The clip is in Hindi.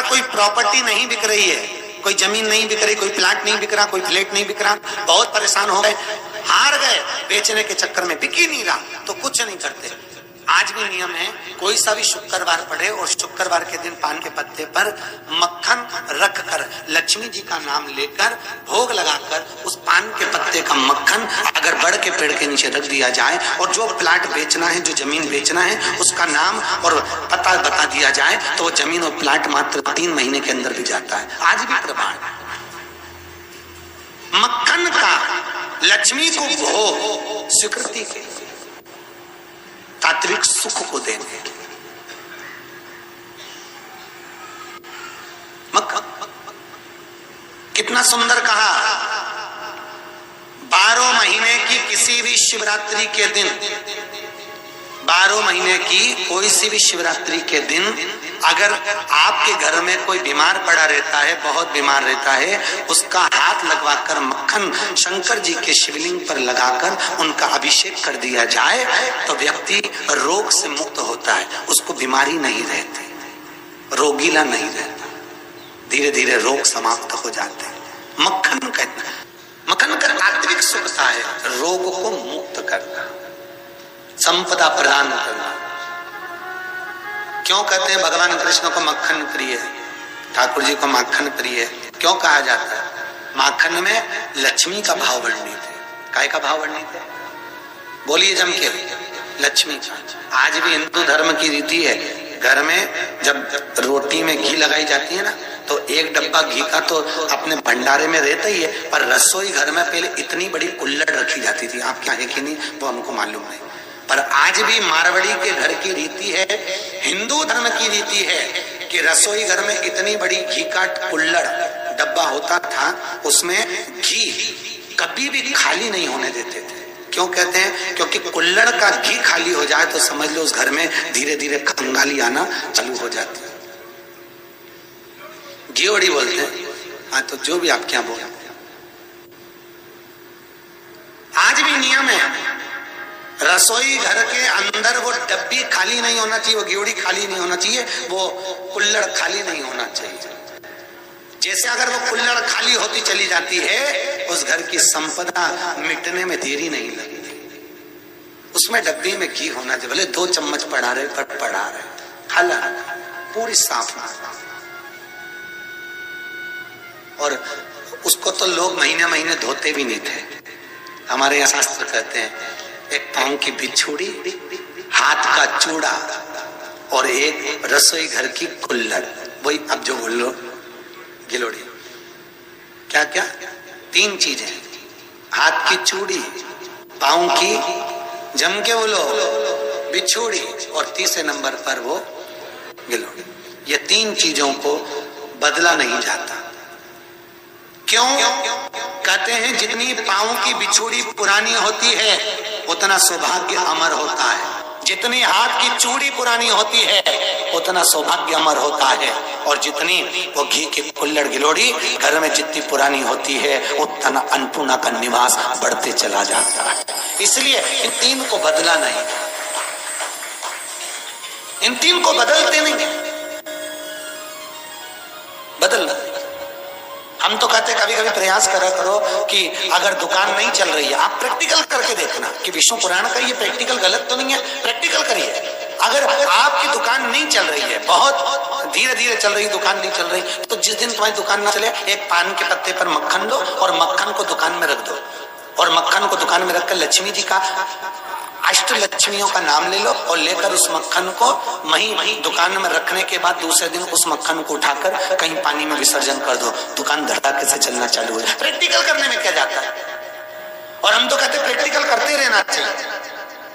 अगर कोई प्रॉपर्टी नहीं बिक रही है, कोई जमीन नहीं बिक रही, कोई प्लाट नहीं बिक रहा, कोई फ्लैट नहीं बिक रहा, बहुत परेशान हो गए, हार गए, बेचने के चक्कर में बिक ही नहीं रहा, तो कुछ नहीं करते। आज भी नियम है, कोई सा भी शुक्रवार पड़े और शुक्रवार के दिन पान के पत्ते पर मक्खन रखकर लक्ष्मी जी का नाम लेकर भोग लगाकर उस पान के पत्ते का मक्खन अगर बड़ के पेड़ के नीचे रख दिया जाए और जो प्लाट बेचना है, जो जमीन बेचना है, उसका नाम और पता बता दिया जाए तो वो जमीन और प्लाट मात्र 3 महीने के अंदर भी जाता है। आज भी प्रमाण मक्खन का लक्ष्मी को भोग स्वीकृति के तात्विक सुख को देने के मक्खन कितना सुंदर कहा। 12 महीने की किसी भी शिवरात्रि के दिन, 12 महीने की कोई सी भी शिवरात्रि के दिन अगर आपके घर में कोई बीमार पड़ा रहता है, बहुत बीमार रहता है, उसका हाथ लगवाकर मक्खन शंकर जी के शिवलिंग पर लगाकर उनका अभिषेक कर दिया जाए तो व्यक्ति रोग से मुक्त होता है, उसको बीमारी नहीं रहती, रोगीला नहीं रहता, धीरे धीरे रोग समाप्त हो जाते हैं। मक्खन का तात्विक सुखता है रोग को मुक्त करना, संपदा प्रदान करना। क्यों कहते हैं भगवान कृष्ण को मक्खन प्रिय है, ठाकुर जी को माखन प्रिय है? क्यों कहा जाता है? माखन में लक्ष्मी का भाव वर्णित है। काय का भाव वर्णित है? बोलिए जम के, लक्ष्मी का। आज भी हिंदू धर्म की रीति है, घर में जब रोटी में घी लगाई जाती है ना, तो एक डब्बा घी का तो अपने भंडारे में रहता ही है, पर रसोई घर में पहले इतनी बड़ी कुल्हड़ रखी जाती थी। आप क्या है कि नहीं वो हमको मालूम नहीं, पर आज भी मारवाड़ी के घर की रीति है, हिंदू धर्म की रीति है कि रसोई घर में इतनी बड़ी घी का कुल्हड़ डब्बा होता था, उसमें घी कभी भी खाली नहीं होने देते थे। क्यों कहते हैं? क्योंकि कुल्हड़ का घी खाली हो जाए तो समझ लो उस घर में धीरे धीरे खंगाली आना चालू हो जाती है। गियोड़ी बोलते हैं, हाँ, तो जो भी आप क्या बोल, आज भी नियम है रसोई घर के अंदर वो डब्बी खाली नहीं होना चाहिए, वो गियोड़ी खाली नहीं होना चाहिए, वो कुल्हड़ खाली नहीं होना चाहिए। जैसे अगर वो कुल्हड़ खाली होती चली जाती है, उस घर की संपदा मिटने में देरी नहीं लगती। उसमें डब्बी में घी होना चाहिए, भले 2 चम्मच पड़ा रहे पर पड़ा रहे, हला पूरी साफ। और उसको तो लोग महीने महीने धोते भी नहीं थे। हमारे यहाँ शास्त्र कहते हैं एक पांव की बिछुड़ी, हाथ का चूड़ा और एक रसोई घर की कुल्हड़। वही अब जो बोल लो गिलोड़ी, क्या क्या 3 चीजें, हाथ की चूड़ी, पांव की जम के बोलो बिछुड़ी और तीसरे नंबर पर वो गिलोड़ी। ये 3 चीजों को बदला नहीं जाता। क्यों? कहते हैं जितनी पांव की बिछुड़ी पुरानी होती है उतना सौभाग्य अमर होता है, जितनी हाथ की चूड़ी पुरानी होती है उतना सौभाग्य अमर होता है, और जितनी वो घी की कुल्हड़ गिलोड़ी घर में जितनी पुरानी होती है उतना अन्नपूर्णा का निवास बढ़ते चला जाता है। इसलिए इन 3 को बदला नहीं, इन 3 को बदलते नहीं, बदलना। हम तो कहते कभी कभी प्रयास करा करो कि अगर दुकान नहीं चल रही है, आप प्रैक्टिकल करके देखना कि विष्णु पुराण का ये प्रैक्टिकल गलत तो नहीं है, प्रैक्टिकल करिए। अगर आपकी दुकान नहीं चल रही है, बहुत धीरे धीरे चल रही दुकान नहीं चल रही, तो जिस दिन तुम्हारी दुकान ना चले एक पान के पत्ते पर मक्खन दो और मक्खन को दुकान में रख दो, और मक्खन को दुकान में रखकर लक्ष्मी जी का अष्ट लक्ष्मियों का नाम ले लो और लेकर उस मक्खन को वहीं दुकान में रखने के बाद दूसरे दिन उस मक्खन को उठाकर कहीं पानी में विसर्जन कर दो, दुकान धड़ाके से चलना चालू हो जाए। प्रैक्टिकल करने में क्या जाता है? और हम तो कहते प्रैक्टिकल करते रहना चाहिए।